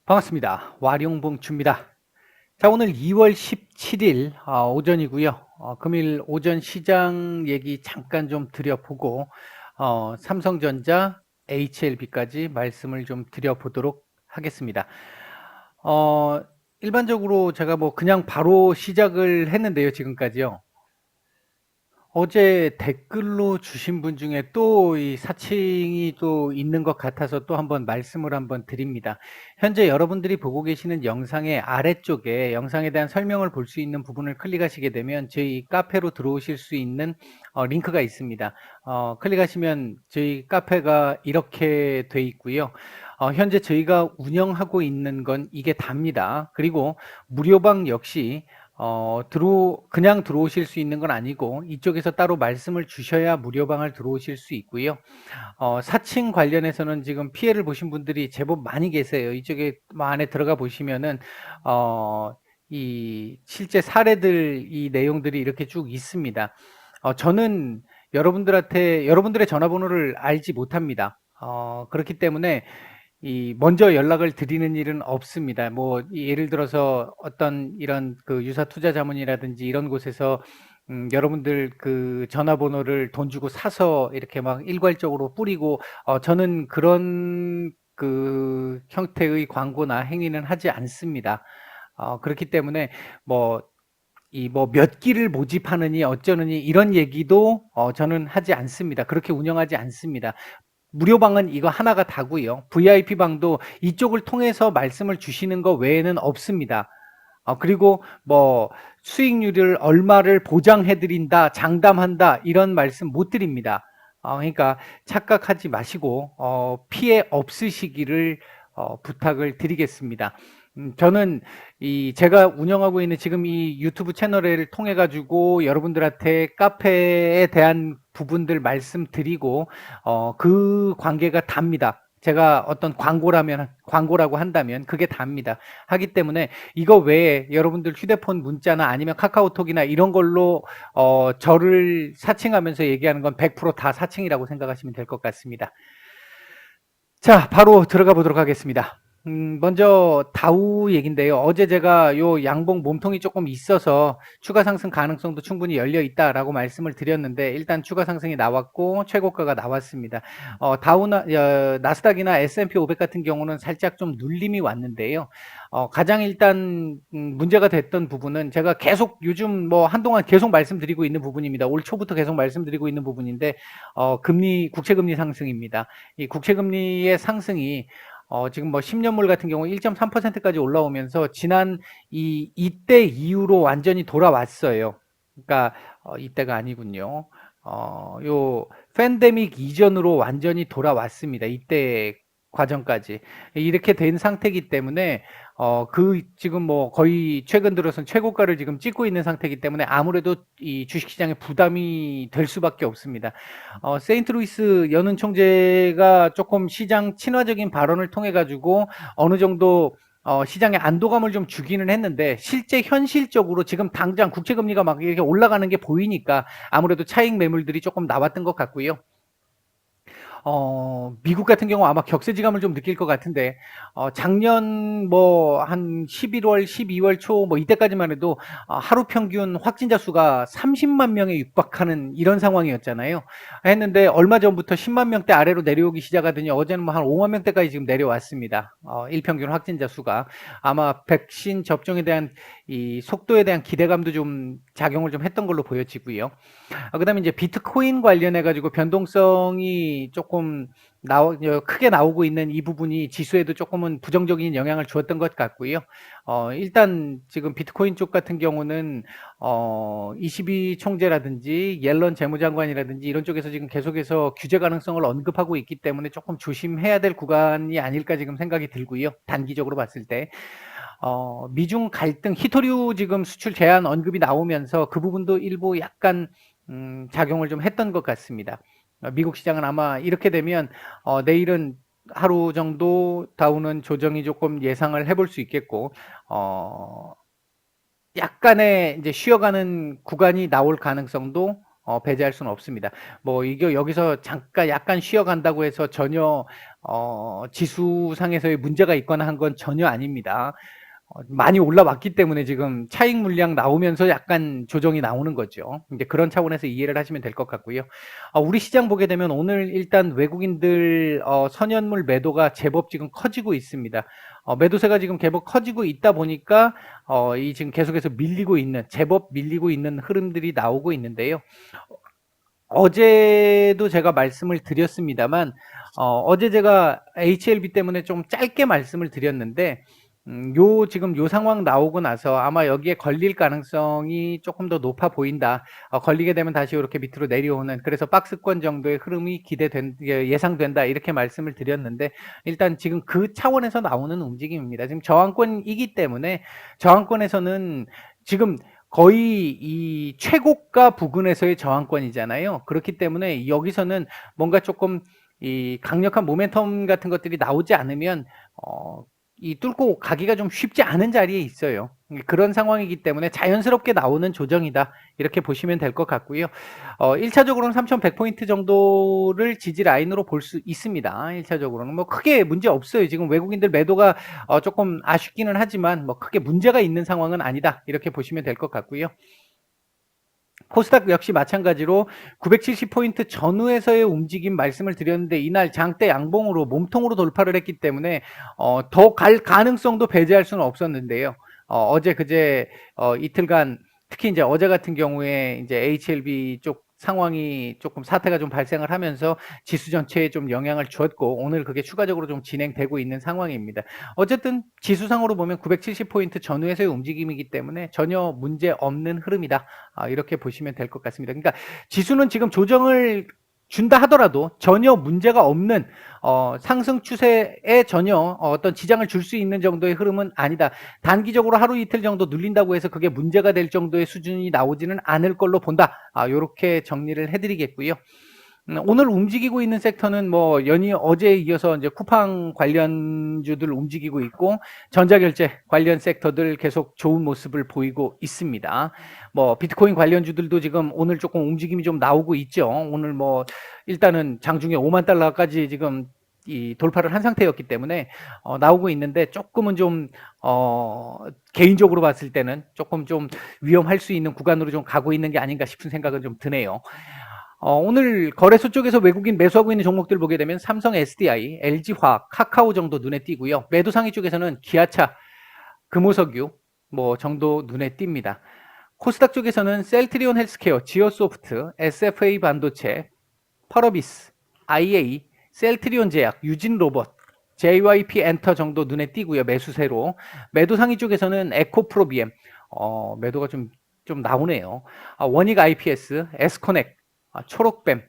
반갑습니다. 와룡봉추입니다. 자, 오늘 2월 17일 오전이고요. 금일 오전 시장 얘기 잠깐 좀 드려보고 삼성전자, HLB까지 말씀을 좀 드려보도록 하겠습니다. 일반적으로 제가 뭐 그냥 바로 시작을 했는데요, 지금까지요. 어제 댓글로 주신 분 중에 또 이 사칭이 또 있는 것 같아서 또 한번 말씀을 한번 드립니다. 현재 여러분들이 보고 계시는 영상의 아래쪽에 영상에 대한 설명을 볼 수 있는 부분을 클릭하시게 되면 저희 카페로 들어오실 수 있는 링크가 있습니다. 클릭하시면 저희 카페가 이렇게 돼 있고요. 현재 저희가 운영하고 있는 건 이게 답니다. 그리고 무료방 역시 그냥 들어오실 수 있는 건 아니고 이쪽에서 따로 말씀을 주셔야 무료방을 들어오실 수 있고요. 사칭 관련해서는 지금 피해를 보신 분들이 제법 많이 계세요. 이쪽에 안에 들어가 보시면은 이 실제 사례들 이 내용들이 이렇게 쭉 있습니다. 저는 여러분들의 전화번호를 알지 못합니다. 그렇기 때문에 먼저 연락을 드리는 일은 없습니다. 뭐 예를 들어서 어떤 이런 그 유사 투자 자문이라든지 이런 곳에서 여러분들 그 전화번호를 돈 주고 사서 이렇게 막 일괄적으로 뿌리고 저는 그런 그 형태의 광고나 행위는 하지 않습니다. 그렇기 때문에 뭐 몇 기를 모집하느니 어쩌느니 이런 얘기도 저는 하지 않습니다. 그렇게 운영하지 않습니다. 무료방은 이거 하나가 다고요. VIP방도 이쪽을 통해서 말씀을 주시는 거 외에는 없습니다. 그리고 뭐 수익률을 얼마를 보장해드린다, 장담한다 이런 말씀 못 드립니다. 그러니까 착각하지 마시고 피해 없으시기를 부탁을 드리겠습니다. 저는 제가 운영하고 있는 지금 이 유튜브 채널을 통해 가지고 여러분들한테 카페에 대한 부분들 말씀드리고 그 관계가 답니다. 제가 어떤 광고라고 한다면 그게 답니다. 하기 때문에 이거 외에 여러분들 휴대폰 문자나 아니면 카카오톡이나 이런 걸로 저를 사칭하면서 얘기하는 건 100%다 사칭이라고 생각하시면 될 것 같습니다. 자, 바로 들어가 보도록 하겠습니다. 먼저 다우 얘긴데요. 어제 제가 요 양봉 몸통이 조금 있어서 추가 상승 가능성도 충분히 열려 있다라고 말씀을 드렸는데 일단 추가 상승이 나왔고 최고가가 나왔습니다. 나스닥이나 S&P 500 같은 경우는 살짝 좀 눌림이 왔는데요. 가장 일단 문제가 됐던 부분은 제가 계속 요즘 뭐 한동안 계속 말씀드리고 있는 부분입니다. 올 초부터 계속 말씀드리고 있는 부분인데 국채금리 상승입니다. 이 국채금리의 상승이 지금 뭐 10년물 같은 경우 1.3%까지 올라오면서 지난 이때 이후로 완전히 돌아왔어요. 그러니까 이때가 아니군요. 요 팬데믹 이전으로 완전히 돌아왔습니다. 이때 과정까지 이렇게 된 상태이기 때문에 지금 뭐 거의 최근 들어선 최고가를 지금 찍고 있는 상태이기 때문에 아무래도 이 주식시장에 부담이 될 수밖에 없습니다. 세인트루이스 연은 총재가 조금 시장 친화적인 발언을 통해 가지고 어느 정도 시장에 안도감을 좀 주기는 했는데 실제 현실적으로 지금 당장 국채금리가 막 이렇게 올라가는 게 보이니까 아무래도 차익 매물들이 조금 나왔던 것 같고요. 미국 같은 경우 아마 격세지감을 좀 느낄 것 같은데, 작년 뭐 한 11월, 12월 초 뭐 이때까지만 해도 하루 평균 확진자 수가 30만 명에 육박하는 이런 상황이었잖아요. 했는데 얼마 전부터 10만 명대 아래로 내려오기 시작하더니 어제는 뭐 한 5만 명대까지 지금 내려왔습니다. 일평균 확진자 수가. 아마 백신 접종에 대한 이 속도에 대한 기대감도 좀 작용을 좀 했던 걸로 보여지고요. 그다음에 이제 비트코인 관련해 가지고 변동성이 조금 크게 나오고 있는 이 부분이 지수에도 조금은 부정적인 영향을 주었던 것 같고요. 일단 지금 비트코인 쪽 같은 경우는 22 총재라든지 옐런 재무장관이라든지 이런 쪽에서 지금 계속해서 규제 가능성을 언급하고 있기 때문에 조금 조심해야 될 구간이 아닐까 지금 생각이 들고요. 단기적으로 봤을 때. 미중 갈등, 히토류 지금 수출 제한 언급이 나오면서 그 부분도 일부 약간 작용을 좀 했던 것 같습니다. 미국 시장은 아마 이렇게 되면 내일은 하루 정도 다우는 조정이 조금 예상을 해볼 수 있겠고 약간의 이제 쉬어가는 구간이 나올 가능성도 배제할 수는 없습니다. 뭐 이게 여기서 잠깐 약간 쉬어간다고 해서 전혀 지수상에서의 문제가 있거나 한 건 전혀 아닙니다. 많이 올라왔기 때문에 지금 차익 물량 나오면서 약간 조정이 나오는 거죠. 이제 그런 차원에서 이해를 하시면 될 것 같고요. 우리 시장 보게 되면 오늘 일단 외국인들 선현물 매도가 제법 지금 커지고 있습니다. 매도세가 지금 제법 커지고 있다 보니까 이 지금 계속해서 제법 밀리고 있는 흐름들이 나오고 있는데요. 어제도 제가 말씀을 드렸습니다만 어제 제가 HLB 때문에 좀 짧게 말씀을 드렸는데 지금 요 상황 나오고 나서 아마 여기에 걸릴 가능성이 조금 더 높아 보인다. 걸리게 되면 다시 이렇게 밑으로 내려오는, 그래서 박스권 정도의 흐름이 예상된다. 이렇게 말씀을 드렸는데 일단 지금 그 차원에서 나오는 움직임입니다. 지금 저항권이기 때문에 저항권에서는 지금 거의 이 최고가 부근에서의 저항권이잖아요. 그렇기 때문에 여기서는 뭔가 조금 이 강력한 모멘텀 같은 것들이 나오지 않으면 이 뚫고 가기가 좀 쉽지 않은 자리에 있어요. 그런 상황이기 때문에 자연스럽게 나오는 조정이다. 이렇게 보시면 될 것 같고요. 1차적으로는 3,100포인트 정도를 지지 라인으로 볼 수 있습니다. 1차적으로는 뭐 크게 문제 없어요. 지금 외국인들 매도가 조금 아쉽기는 하지만 뭐 크게 문제가 있는 상황은 아니다. 이렇게 보시면 될 것 같고요. 코스닥 역시 마찬가지로 970포인트 전후에서의 움직임 말씀을 드렸는데 이날 장대 양봉으로 몸통으로 돌파를 했기 때문에 더 갈 가능성도 배제할 수는 없었는데요. 어제 그제 이틀간 특히 이제 어제 같은 경우에 이제 HLB 쪽 상황이 조금 사태가 좀 발생을 하면서 지수 전체에 좀 영향을 주었고 오늘 그게 추가적으로 좀 진행되고 있는 상황입니다. 어쨌든 지수상으로 보면 970포인트 전후에서의 움직임이기 때문에 전혀 문제 없는 흐름이다. 이렇게 보시면 될 것 같습니다. 그러니까 지수는 지금 조정을 준다 하더라도 전혀 문제가 없는 상승 추세에 전혀 어떤 지장을 줄 수 있는 정도의 흐름은 아니다. 단기적으로 하루 이틀 정도 눌린다고 해서 그게 문제가 될 정도의 수준이 나오지는 않을 걸로 본다. 이렇게 정리를 해드리겠고요. 오늘 움직이고 있는 섹터는 뭐 어제에 이어서 이제 쿠팡 관련주들 움직이고 있고 전자결제 관련 섹터들 계속 좋은 모습을 보이고 있습니다. 뭐 비트코인 관련주들도 지금 오늘 조금 움직임이 좀 나오고 있죠. 오늘 뭐 일단은 장중에 5만 달러까지 지금 이 돌파를 한 상태였기 때문에 나오고 있는데 조금은 좀 개인적으로 봤을 때는 조금 좀 위험할 수 있는 구간으로 좀 가고 있는 게 아닌가 싶은 생각은 좀 드네요. 오늘 거래소 쪽에서 외국인 매수하고 있는 종목들 보게 되면 삼성 SDI, LG화학, 카카오 정도 눈에 띄고요. 매도 상위 쪽에서는 기아차, 금호석유 뭐 정도 눈에 띕니다. 코스닥 쪽에서는 셀트리온 헬스케어, 지오소프트, SFA 반도체, 펄어비스, IA, 셀트리온 제약, 유진로봇, JYP 엔터 정도 눈에 띄고요. 매수세로. 매도 상위 쪽에서는 에코프로비엠, 매도가 좀 나오네요. 원익 IPS, 에스코넥, 초록뱀,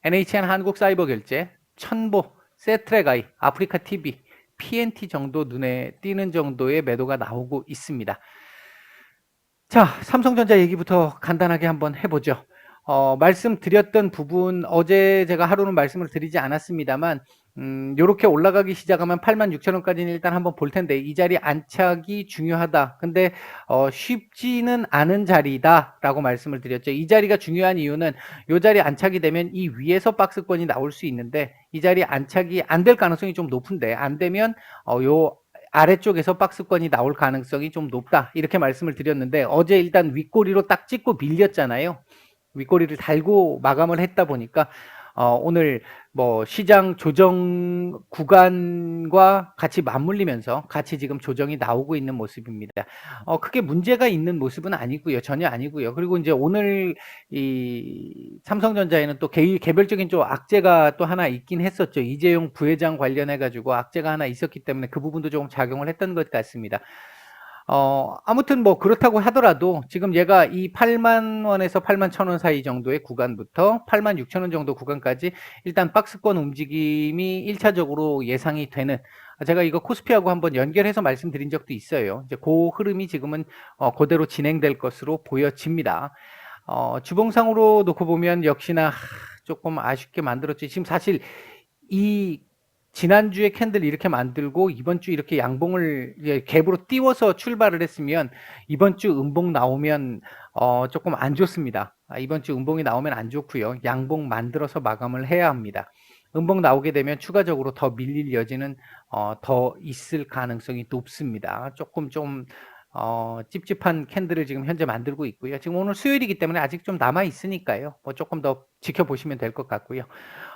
NHN 한국사이버결제, 천보, 세트랙아이, 아프리카TV, PNT 정도 눈에 띄는 정도의 매도가 나오고 있습니다. 자, 삼성전자 얘기부터 간단하게 한번 해보죠. 말씀드렸던 부분 어제 제가 하루는 말씀을 드리지 않았습니다만 요렇게 올라가기 시작하면 86,000원까지는 일단 한번 볼 텐데 이 자리 안착이 중요하다. 근데 쉽지는 않은 자리다라고 말씀을 드렸죠. 이 자리가 중요한 이유는 요 자리 안착이 되면 이 위에서 박스권이 나올 수 있는데 이 자리 안착이 안 될 가능성이 좀 높은데 안 되면 요 아래쪽에서 박스권이 나올 가능성이 좀 높다. 이렇게 말씀을 드렸는데 어제 일단 윗꼬리로 딱 찍고 밀렸잖아요. 윗꼬리를 달고 마감을 했다 보니까 오늘 뭐 시장 조정 구간과 같이 맞물리면서 같이 지금 조정이 나오고 있는 모습입니다. 크게 문제가 있는 모습은 아니고요. 전혀 아니고요. 그리고 이제 오늘 이 삼성전자에는 또 개별적인 좀 악재가 또 하나 있긴 했었죠. 이재용 부회장 관련해 가지고 악재가 하나 있었기 때문에 그 부분도 조금 작용을 했던 것 같습니다. 아무튼 뭐 그렇다고 하더라도 지금 얘가 이 8만 원에서 8만 1,000원 사이 정도의 구간부터 8만 6,000원 정도 구간까지 일단 박스권 움직임이 1차적으로 예상이 되는, 제가 이거 코스피하고 한번 연결해서 말씀드린 적도 있어요. 이제 그 흐름이 지금은 그대로 진행될 것으로 보여집니다. 주봉상으로 놓고 보면 역시나 조금 아쉽게 만들었죠. 지금 사실 이 지난주에 캔들 이렇게 만들고 이번 주 이렇게 양봉을 갭으로 띄워서 출발을 했으면 이번 주 음봉 나오면 조금 안 좋습니다. 이번 주 음봉이 나오면 안 좋고요. 양봉 만들어서 마감을 해야 합니다. 음봉 나오게 되면 추가적으로 더 밀릴 여지는 더 있을 가능성이 높습니다. 조금 좀 찝찝한 캔들을 지금 현재 만들고 있고요. 지금 오늘 수요일이기 때문에 아직 좀 남아 있으니까요. 뭐 조금 더 지켜보시면 될 것 같고요.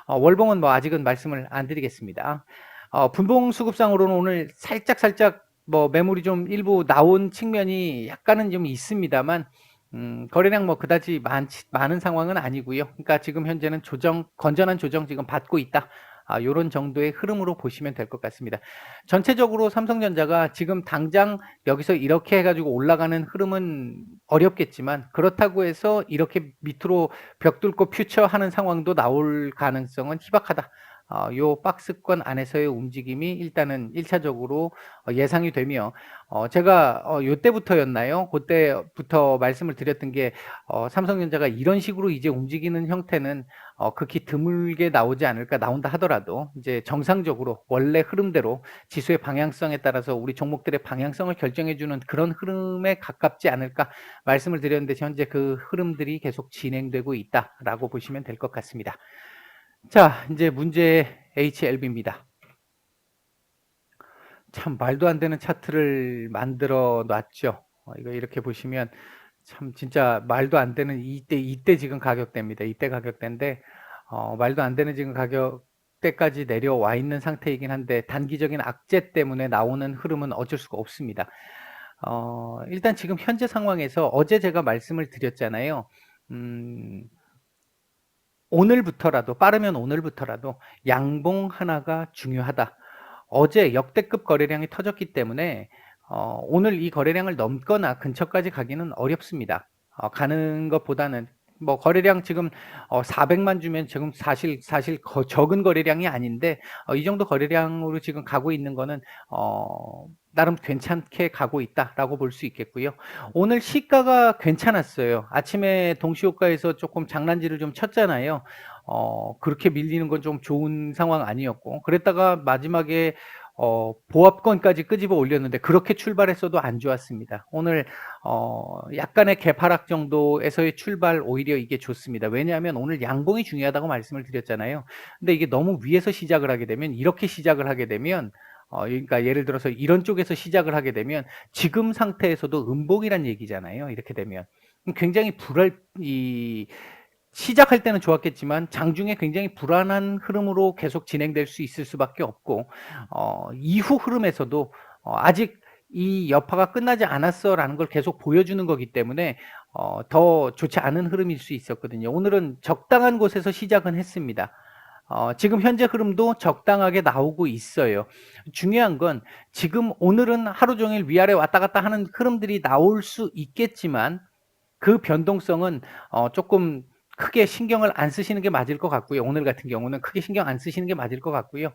월봉은 뭐 아직은 말씀을 안 드리겠습니다. 분봉 수급상으로는 오늘 살짝 뭐 매물이 좀 일부 나온 측면이 약간은 좀 있습니다만 거래량 뭐 그다지 많은 상황은 아니고요. 그러니까 지금 현재는 건전한 조정 지금 받고 있다. 요런 정도의 흐름으로 보시면 될 것 같습니다. 전체적으로 삼성전자가 지금 당장 여기서 이렇게 해가지고 올라가는 흐름은 어렵겠지만 그렇다고 해서 이렇게 밑으로 벽 뚫고 퓨처하는 상황도 나올 가능성은 희박하다. 요 박스권 안에서의 움직임이 일단은 1차적으로 예상이 되며 제가 요때부터였나요? 그때부터 말씀을 드렸던 게 삼성전자가 이런 식으로 이제 움직이는 형태는 극히 드물게 나오지 않을까. 나온다 하더라도 이제 정상적으로 원래 흐름대로 지수의 방향성에 따라서 우리 종목들의 방향성을 결정해주는 그런 흐름에 가깝지 않을까 말씀을 드렸는데 현재 그 흐름들이 계속 진행되고 있다라고 보시면 될 것 같습니다. 자, 이제 문제 HLB입니다. 참 말도 안 되는 차트를 만들어 놨죠. 이거 이렇게 보시면 참 진짜 말도 안 되는 이때 지금 가격대입니다. 이때 가격대인데 말도 안 되는 지금 가격대까지 내려와 있는 상태이긴 한데 단기적인 악재 때문에 나오는 흐름은 어쩔 수가 없습니다. 일단 지금 현재 상황에서 어제 제가 말씀을 드렸잖아요. 오늘부터라도 빠르면 오늘부터라도 양봉 하나가 중요하다. 어제 역대급 거래량이 터졌기 때문에 오늘 이 거래량을 넘거나 근처까지 가기는 어렵습니다. 가는 것보다는 뭐 거래량 지금 400만 주면 지금 사실 적은 거래량이 아닌데 이 정도 거래량으로 지금 가고 있는 거는 나름 괜찮게 가고 있다라고 볼 수 있겠고요. 오늘 시가가 괜찮았어요. 아침에 동시호가에서 조금 장난질을 좀 쳤잖아요. 그렇게 밀리는 건 좀 좋은 상황 아니었고 그랬다가 마지막에 보합권까지 끄집어 올렸는데 그렇게 출발했어도 안 좋았습니다. 오늘 약간의 개파락 정도에서의 출발 오히려 이게 좋습니다. 왜냐하면 오늘 양봉이 중요하다고 말씀을 드렸잖아요. 근데 이게 너무 위에서 시작을 하게 되면 이렇게 시작을 하게 되면 그러니까 예를 들어서 이런 쪽에서 시작을 하게 되면 지금 상태에서도 음봉이란 얘기잖아요. 이렇게 되면 굉장히 시작할 때는 좋았겠지만 장중에 굉장히 불안한 흐름으로 계속 진행될 수 있을 수밖에 없고 이후 흐름에서도 아직 이 여파가 끝나지 않았어라는 걸 계속 보여주는 거기 때문에 더 좋지 않은 흐름일 수 있었거든요. 오늘은 적당한 곳에서 시작은 했습니다. 지금 현재 흐름도 적당하게 나오고 있어요. 중요한 건 지금 오늘은 하루 종일 위아래 왔다 갔다 하는 흐름들이 나올 수 있겠지만 그 변동성은 조금 크게 신경을 안 쓰시는 게 맞을 것 같고요. 오늘 같은 경우는 크게 신경 안 쓰시는 게 맞을 것 같고요.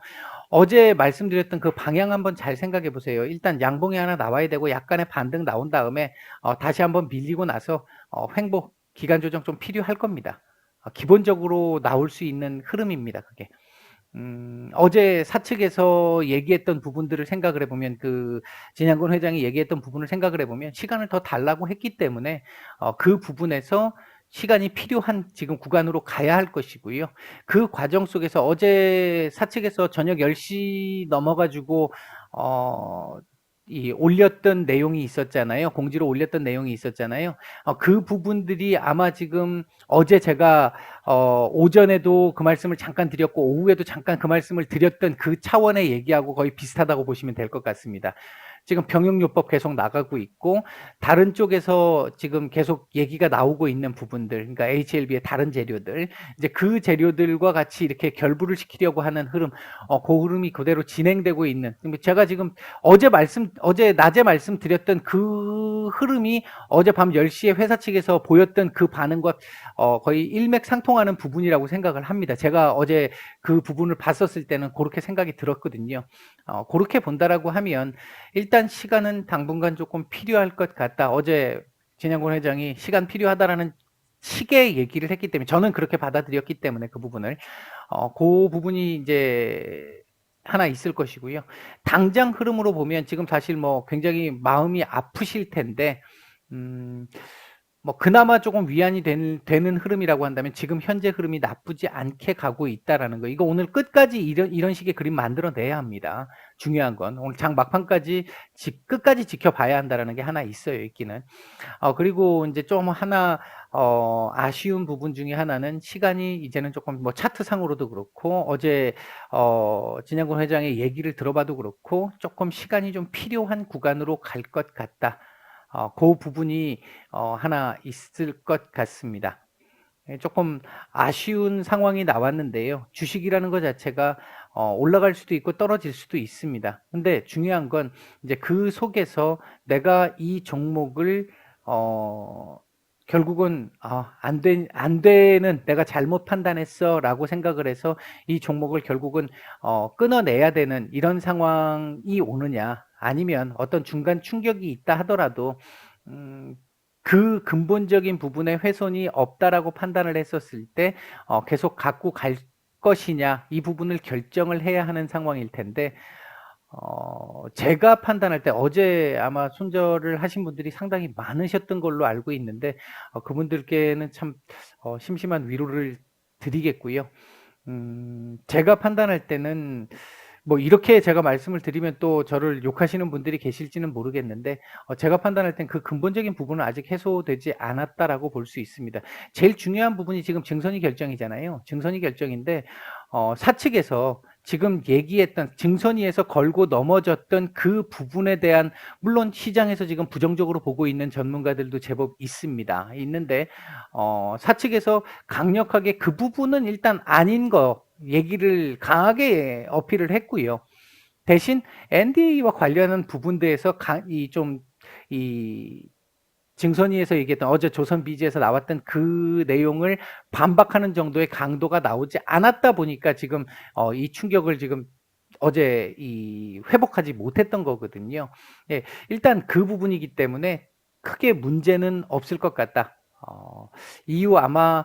어제 말씀드렸던 그 방향 한번 잘 생각해 보세요. 일단 양봉이 하나 나와야 되고 약간의 반등 나온 다음에 다시 한번 밀리고 나서 횡보 기간 조정 좀 필요할 겁니다. 기본적으로 나올 수 있는 흐름입니다. 그게. 어제 사측에서 얘기했던 부분들을 생각을 해보면 진양군 회장이 얘기했던 부분을 생각을 해보면 시간을 더 달라고 했기 때문에 그 부분에서 시간이 필요한 지금 구간으로 가야 할 것이고요. 그 과정 속에서 어제 사측에서 저녁 10시 넘어가지고 올렸던 내용이 있었잖아요. 공지로 올렸던 내용이 있었잖아요. 그 부분들이 아마 지금 어제 제가 오전에도 그 말씀을 잠깐 드렸고 오후에도 잠깐 그 말씀을 드렸던 그 차원의 얘기하고 거의 비슷하다고 보시면 될 것 같습니다. 지금 병역요법 계속 나가고 있고 다른 쪽에서 지금 계속 얘기가 나오고 있는 부분들, 그러니까 HLB의 다른 재료들, 이제 그 재료들과 같이 이렇게 결부를 시키려고 하는 흐름, 그 흐름이 그대로 진행되고 있는. 제가 지금 어제 낮에 말씀드렸던 그 흐름이 어젯밤 10시에 회사 측에서 보였던 그 반응과 거의 일맥상통하는 부분이라고 생각을 합니다. 제가 어제 그 부분을 봤었을 때는 그렇게 생각이 들었거든요. 그렇게 본다라고 하면 일단 시간은 당분간 조금 필요할 것 같다. 어제 진양곤 회장이 시간 필요하다라는 식의 얘기를 했기 때문에 저는 그렇게 받아들였기 때문에 그 부분을 그 부분이 이제 하나 있을 것이고요. 당장 흐름으로 보면 지금 사실 뭐 굉장히 마음이 아프실 텐데, 뭐 그나마 조금 위안이 되는 흐름이라고 한다면 지금 현재 흐름이 나쁘지 않게 가고 있다라는 거. 이거 오늘 끝까지 이런 식의 그림 만들어내야 합니다. 중요한 건 오늘 장 막판까지 끝까지 지켜봐야 한다라는 게 하나 있어요, 있기는. 그리고 이제 좀 하나 아쉬운 부분 중에 하나는 시간이 이제는 조금 뭐 차트상으로도 그렇고 어제 진양권 회장의 얘기를 들어봐도 그렇고 조금 시간이 좀 필요한 구간으로 갈 것 같다. 그 부분이 하나 있을 것 같습니다. 조금 아쉬운 상황이 나왔는데요. 주식이라는 것 자체가 올라갈 수도 있고 떨어질 수도 있습니다. 근데 중요한 건 이제 그 속에서 내가 이 종목을 결국은 안 되는 내가 잘못 판단했어 라고 생각을 해서 이 종목을 결국은 끊어내야 되는 이런 상황이 오느냐, 아니면 어떤 중간 충격이 있다 하더라도 그 근본적인 부분에 훼손이 없다라고 판단을 했었을 때 계속 갖고 갈 것이냐, 이 부분을 결정을 해야 하는 상황일 텐데, 제가 판단할 때 어제 아마 손절을 하신 분들이 상당히 많으셨던 걸로 알고 있는데, 그분들께는 참 심심한 위로를 드리겠고요. 제가 판단할 때는 뭐 이렇게 제가 말씀을 드리면 또 저를 욕하시는 분들이 계실지는 모르겠는데, 제가 판단할 땐 그 근본적인 부분은 아직 해소되지 않았다라고 볼 수 있습니다. 제일 중요한 부분이 지금 증선이 결정이잖아요. 증선이 결정인데, 사측에서 지금 얘기했던 증선위에서 걸고 넘어졌던 그 부분에 대한, 물론 시장에서 지금 부정적으로 보고 있는 전문가들도 제법 있습니다. 있는데 사측에서 강력하게 그 부분은 일단 아닌 거 얘기를 강하게 어필을 했고요. 대신 NDA와 관련한 부분들에서 이 증선위에서 얘기했던 어제 조선비즈에서 나왔던 그 내용을 반박하는 정도의 강도가 나오지 않았다 보니까 지금 이 충격을 지금 어제 회복하지 못했던 거거든요. 예, 일단 그 부분이기 때문에 크게 문제는 없을 것 같다. 이후 아마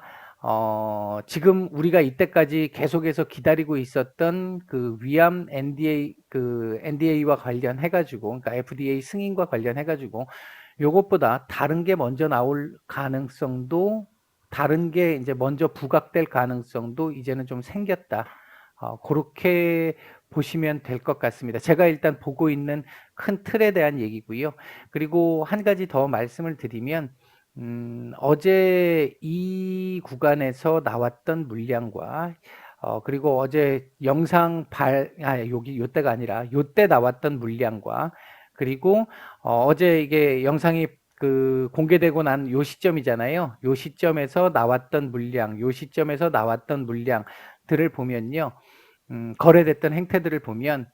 지금 우리가 이때까지 계속해서 기다리고 있었던 그 위암 NDA와 관련해 가지고, 그러니까 FDA 승인과 관련해 가지고 요것보다 다른 게 먼저 나올 가능성도, 다른 게 이제 먼저 부각될 가능성도 이제는 좀 생겼다. 그렇게 보시면 될 것 같습니다. 제가 일단 보고 있는 큰 틀에 대한 얘기고요. 그리고 한 가지 더 말씀을 드리면, 어제 이 구간에서 나왔던 물량과 그리고 어제 요때가 아니라 요때 나왔던 물량과, 그리고 어제 이게 영상이 공개되고 난 요 시점이잖아요. 요 시점에서 나왔던 물량, 요 시점에서 나왔던 물량들을 보면요. 거래됐던 행태들을 보면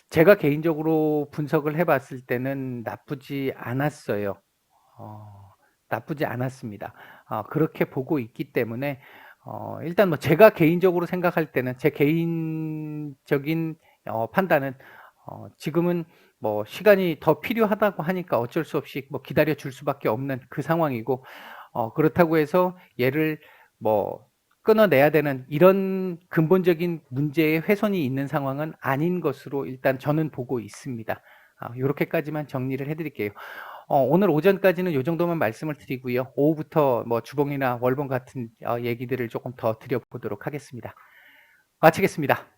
제가 개인적으로 분석을 해봤을 때는 나쁘지 않았어요. 나쁘지 않았습니다. 그렇게 보고 있기 때문에 일단 뭐 제가 개인적으로 생각할 때는, 제 개인적인 판단은 지금은 뭐 시간이 더 필요하다고 하니까 어쩔 수 없이 뭐 기다려 줄 수밖에 없는 그 상황이고, 그렇다고 해서 얘를 뭐 끊어내야 되는 이런 근본적인 문제의 훼손이 있는 상황은 아닌 것으로 일단 저는 보고 있습니다. 이렇게까지만 정리를 해드릴게요. 오늘 오전까지는 요 정도만 말씀을 드리고요. 오후부터 뭐 주봉이나 월봉 같은 얘기들을 조금 더 드려보도록 하겠습니다. 마치겠습니다.